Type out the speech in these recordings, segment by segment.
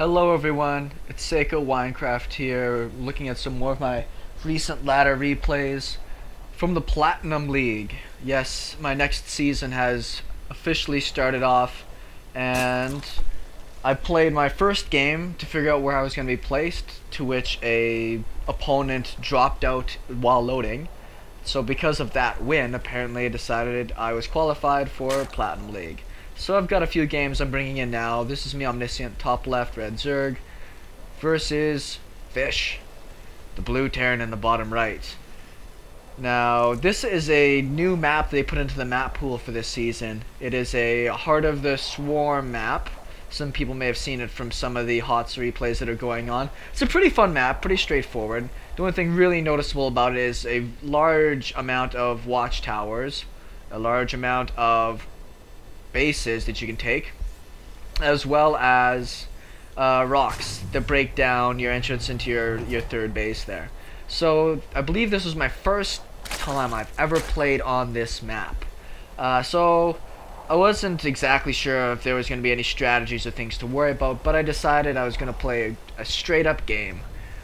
Hello everyone, it's SeKo Minecraft here, looking at some more of my recent ladder replays from the Platinum League. Yes, my next season has officially started off, and I played my first game to figure out where I was going to be placed, to which a opponent dropped out while loading. So because of that win, apparently I decided I was qualified for Platinum League. So I've got a few games I'm bringing in now. This is me, Omniscient, top left, red Zerg, versus Fish, the blue Terran in the bottom right. Now, this is a new map they put into the map pool for this season. It is a Heart of the Swarm map. Some people may have seen it from some of the HOTS replays that are going on. It's a pretty fun map, pretty straightforward. The only thing really noticeable about it is a large amount of watchtowers, a large amount of bases that you can take, as well as rocks that break down your entrance into your third base there. So I believe this was my first time I've ever played on this map. So I wasn't exactly sure if there was going to be any strategies or things to worry about, but I decided I was going to play a straight up game.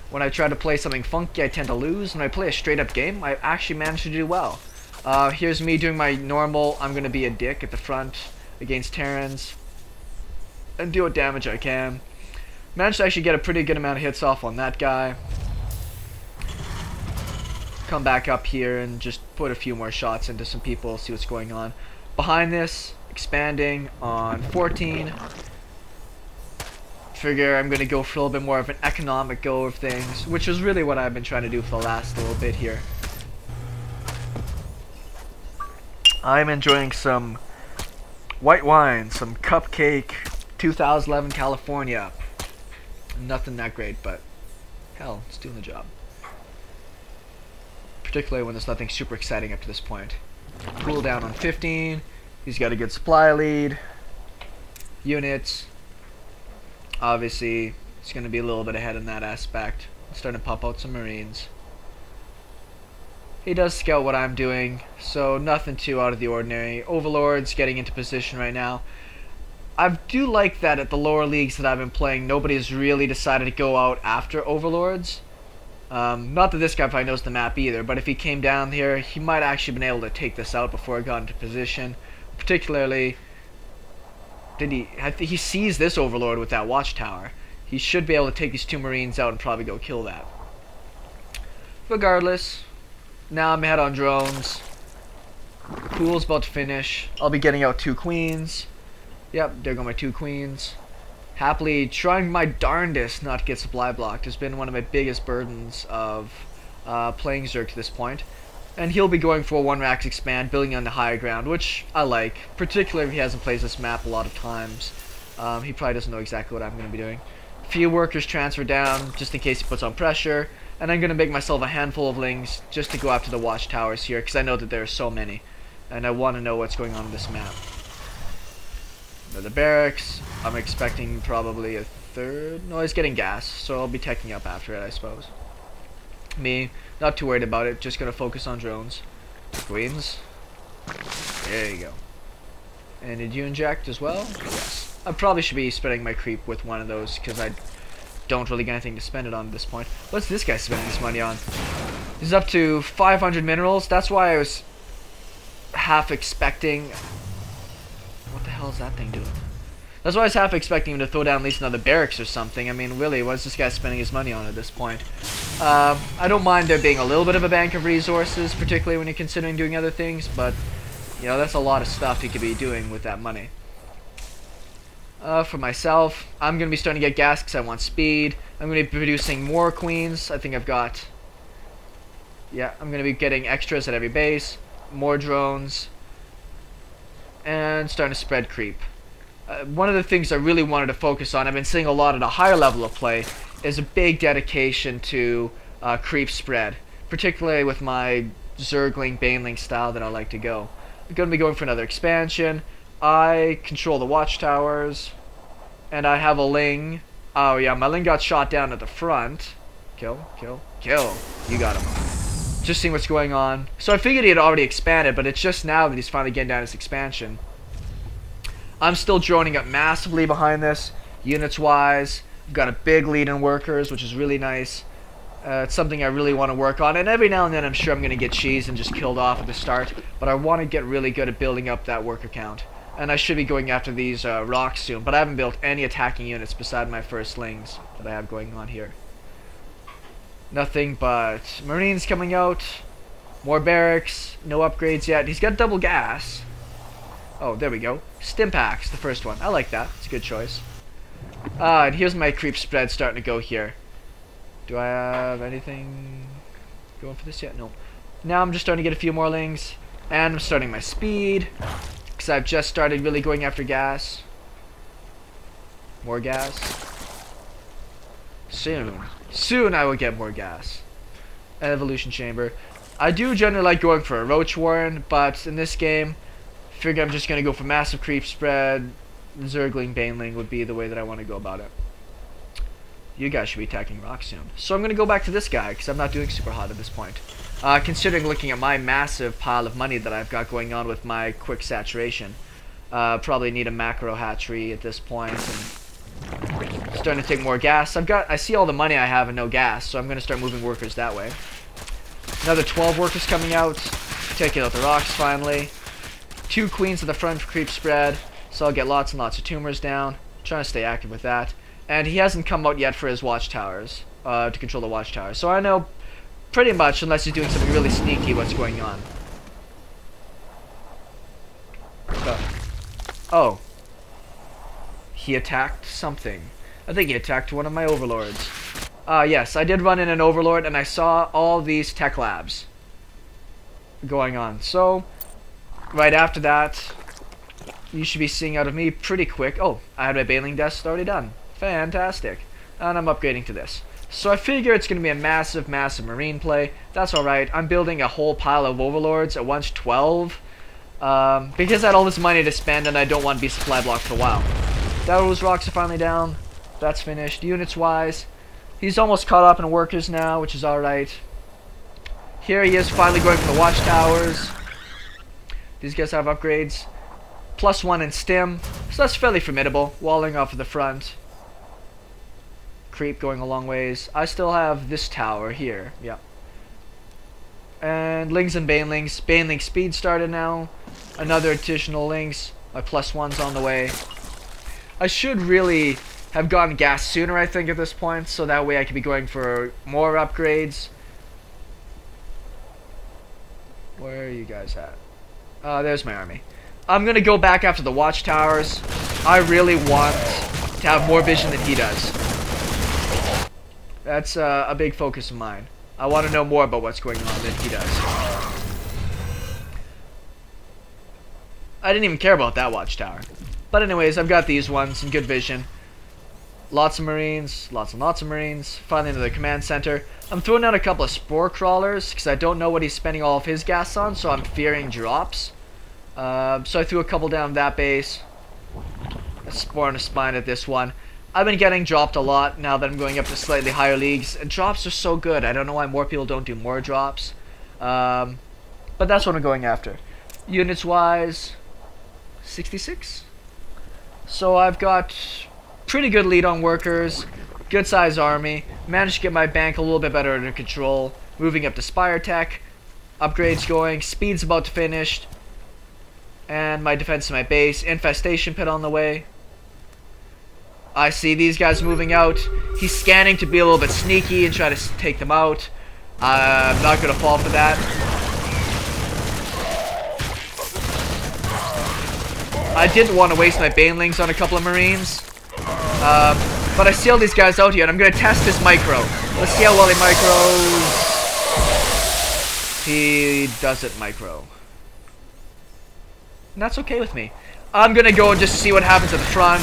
When I try to play something funky, I tend to lose. When I play a straight up game, I actually manage to do well. Here's me doing my normal, I'm going to be a dick at the front against Terrans and do what damage I can. Managed to actually get a pretty good amount of hits off on that guy. Come back up here and just put a few more shots into some people, see what's going on. Behind this, expanding on 14. Figure I'm going to go for a little bit more of an economic go of things, which is really what I've been trying to do for the last little bit here. I'm enjoying some white wine, some Cupcake 2011 California. Nothing that great, but hell, it's doing the job. Particularly when there's nothing super exciting up to this point. Cool down on 15. He's got a good supply lead. Units. Obviously, it's going to be a little bit ahead in that aspect. Starting to pop out some Marines. He does scout what I'm doing, so nothing too out of the ordinary. Overlord's getting into position right now. I do like that at the lower leagues that I've been playing, nobody's really decided to go out after Overlords. Not that this guy probably knows the map either, but if he came down here, he might actually been able to take this out before he got into position. Particularly, he sees this Overlord with that watchtower. He should be able to take these two Marines out and probably go kill that. Regardless, now I'm ahead on drones. Pool's about to finish. I'll be getting out 2 queens. Yep, there go my 2 queens. Happily trying my darndest not to get supply blocked has been one of my biggest burdens of playing Zerg to this point. And he'll be going for a 1-rax expand, building on the higher ground, which I like. Particularly if he hasn't played this map a lot of times. He probably doesn't know exactly what I'm going to be doing. Few workers transfer down, just in case he puts on pressure. And I'm going to make myself a handful of lings just to go after the watchtowers here, because I know that there are so many. And I want to know what's going on in this map. The barracks, I'm expecting probably a third. No, he's getting gas, so I'll be teching up after it, I suppose. Me, not too worried about it, just going to focus on drones. Queens. There you go. And did you inject as well? Yes. I probably should be spreading my creep with one of those, because I don't really get anything to spend it on at this point. What's this guy spending his money on? He's up to 500 minerals. That's why I was half expecting... What the hell is that thing doing? That's why I was half expecting him to throw down at least another barracks or something. I mean, really, what's this guy spending his money on at this point? I don't mind there being a little bit of a bank of resources, particularly when you're considering doing other things, but, you know, that's a lot of stuff you could be doing with that money. For myself, I'm going to be starting to get gas because I want speed. I'm going to be producing more queens. I think I've got... Yeah, I'm going to be getting extras at every base. More drones. And starting to spread creep. One of the things I really wanted to focus on, I've been seeing a lot at a higher level of play, is a big dedication to creep spread. Particularly with my Zergling, Baneling style that I like to go. I'm going to be going for another expansion. I control the watchtowers, and I have a Ling. Oh yeah, my Ling got shot down at the front. Kill, kill, kill. You got him. Just seeing what's going on. So I figured he had already expanded, but it's just now that he's finally getting down his expansion. I'm still droning up massively behind this, units-wise. I've got a big lead in workers, which is really nice. It's something I really want to work on, and every now and then I'm sure I'm going to get cheesed and just killed off at the start, but I want to get really good at building up that worker count. And I should be going after these rocks soon, but I haven't built any attacking units beside my firstlings that I have going on here. Nothing but Marines coming out, more barracks, no upgrades yet. He's got double gas. Oh, there we go. Stimpaks, the first one. I like that. It's a good choice. And here's my creep spread starting to go here. Do I have anything going for this yet? No. Now I'm just starting to get a few more lings. And I'm starting my speed. Because I've just started really going after gas. More gas. Soon I will get more gas. An evolution chamber. I do generally like going for a roach warren, but in this game, I figure I'm just going to go for massive creep spread. Zergling Baneling would be the way that I want to go about it. You guys should be attacking rocks soon. So I'm going to go back to this guy, because I'm not doing super hot at this point. Considering looking at my massive pile of money that I've got going on with my quick saturation. Probably need a macro hatchery at this point. And starting to take more gas. I see all the money I have and no gas, so I'm going to start moving workers that way. Another 12 workers coming out. Taking out the rocks finally. 2 queens at the front for creep spread. So I'll get lots and lots of tumors down. Trying to stay active with that. And he hasn't come out yet for his watchtowers. To control the watchtowers. So I know pretty much, unless he's doing something really sneaky, what's going on. Oh. He attacked something. I think he attacked one of my overlords. Yes, I did run in an overlord and I saw all these tech labs going on. So, right after that, you should be seeing out of me pretty quick. Oh, I had my Baneling Desk already done. Fantastic. And I'm upgrading to this. So I figure it's going to be a massive, massive marine play. That's alright. I'm building a whole pile of overlords, at once 12. Because I had all this money to spend and I don't want to be supply blocked for a while. Those rocks are finally down. That's finished. Units wise, he's almost caught up in workers now, which is alright. Here he is finally going for the watchtowers. These guys have upgrades. +1 in stim, so that's fairly formidable. Walling off of the front. Creep going a long ways. I still have this tower here. Yeah. And lings and banelings. Baneling speed started now. Another additional lings. My +1's on the way. I should really have gotten gas sooner, I think, at this point, so that way I could be going for more upgrades. Where are you guys at? There's my army. I'm gonna go back after the watchtowers. I really want to have more vision than he does. That's a big focus of mine. I want to know more about what's going on than he does. I didn't even care about that watchtower. But anyways, I've got these ones and good vision. Lots of marines, lots and lots of marines. Finally into the command center. I'm throwing out a couple of spore crawlers because I don't know what he's spending all of his gas on, so I'm fearing drops. So I threw a couple down that base. A spore and a spine at this one. I've been getting dropped a lot now that I'm going up to slightly higher leagues. And drops are so good. I don't know why more people don't do more drops. But that's what I'm going after. Units wise, 66. So I've got pretty good lead on workers. Good size army. Managed to get my bank a little bit better under control. Moving up to Spire Tech. Upgrades going. Speed's about to finish. And my defense to my base. Infestation pit on the way. I see these guys moving out. He's scanning to be a little bit sneaky and try to take them out. I'm not going to fall for that. I didn't want to waste my banelings on a couple of marines. But I see all these guys out here and I'm going to test this micro. Let's see how well he micros. He doesn't micro. And that's okay with me. I'm going to go and just see what happens at the front.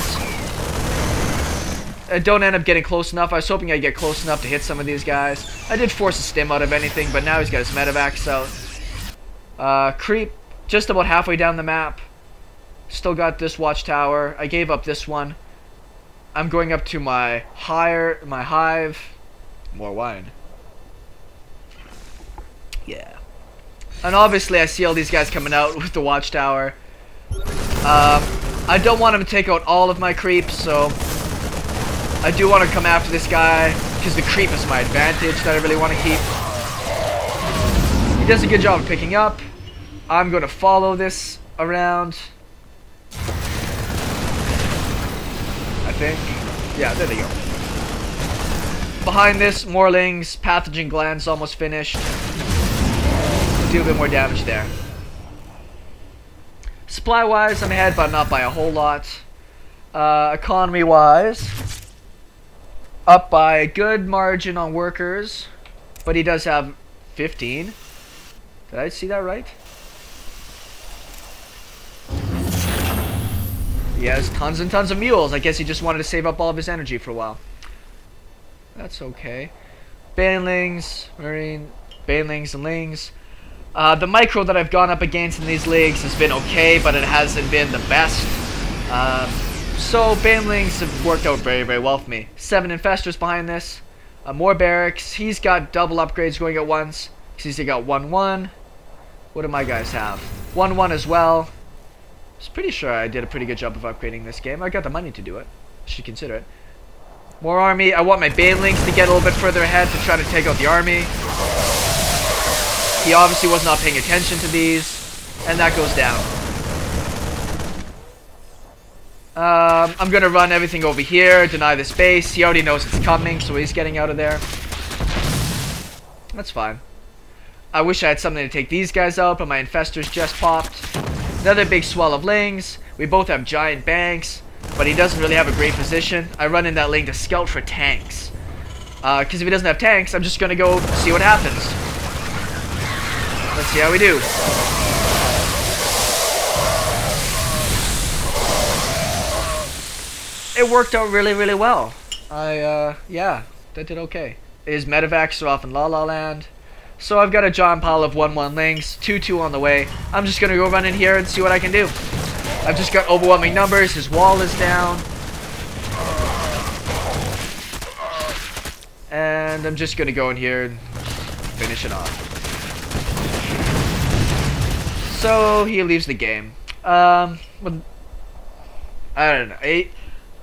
I don't end up getting close enough. I was hoping I'd get close enough to hit some of these guys. I did force a stim out of anything, but now he's got his medevacs out. Creep, just about halfway down the map. Still got this watchtower. I gave up this one. I'm going up to my hive. More wine. Yeah. And obviously I see all these guys coming out with the watchtower. I don't want him to take out all of my creeps, so I do want to come after this guy because the creep is my advantage that I really want to keep. He does a good job of picking up. I'm going to follow this around. I think. Yeah, there they go. Behind this, Morlings, pathogen glands almost finished. Do a bit more damage there. Supply-wise, I'm ahead, but not by a whole lot. Economy-wise, up by a good margin on workers, but he does have 15. Did I see that right? He has tons and tons of mules. I guess he just wanted to save up all of his energy for a while. That's okay. Banelings, Marine, Banelings and Lings. The micro that I've gone up against in these leagues has been okay, but it hasn't been the best. So Banelings have worked out very, very well for me. 7 infestors behind this. More barracks. He's got double upgrades going at once. He's got 1-1. What do my guys have? 1-1 as well. I was pretty sure I did a pretty good job of upgrading this game. I got the money to do it. Should consider it. More army. I want my Banelings to get a little bit further ahead to try to take out the army. He obviously was not paying attention to these. And that goes down. I'm going to run everything over here. Deny this base. He already knows it's coming, so he's getting out of there. That's fine. I wish I had something to take these guys out, but my infestors just popped. Another big swell of Lings. We both have giant banks, but he doesn't really have a great position. I run in that Ling to scout for tanks. Because if he doesn't have tanks, I'm just going to go see what happens. Let's see how we do. It worked out really, really well. Yeah, that did okay. His medevacs are off in La La Land. So I've got a giant pile of 1-1 Lings, 2-2 on the way. I'm just going to go run in here and see what I can do. I've just got overwhelming numbers. His wall is down. And I'm just going to go in here and finish it off. So he leaves the game. I don't know.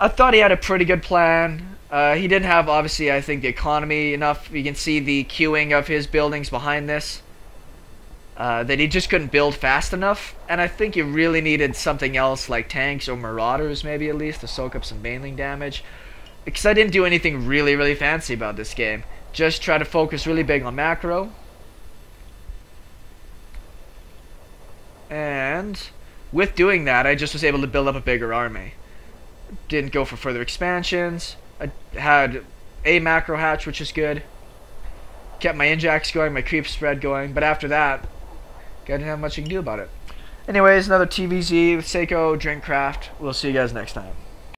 I thought he had a pretty good plan. He didn't have, obviously, I think, the economy enough. You can see the queuing of his buildings behind this. That he just couldn't build fast enough. And I think he really needed something else, like tanks or marauders, maybe at least, to soak up some baneling damage. Because I didn't do anything really, really fancy about this game. Just try to focus really big on macro. And with doing that, I just was able to build up a bigger army. Didn't go for further expansions. I had a macro hatch, which is good. Kept my injects going, my creep spread going, but after that, I didn't have much you can do about it. Anyways, another TVZ with SeKo, Drinkcraft. We'll see you guys next time.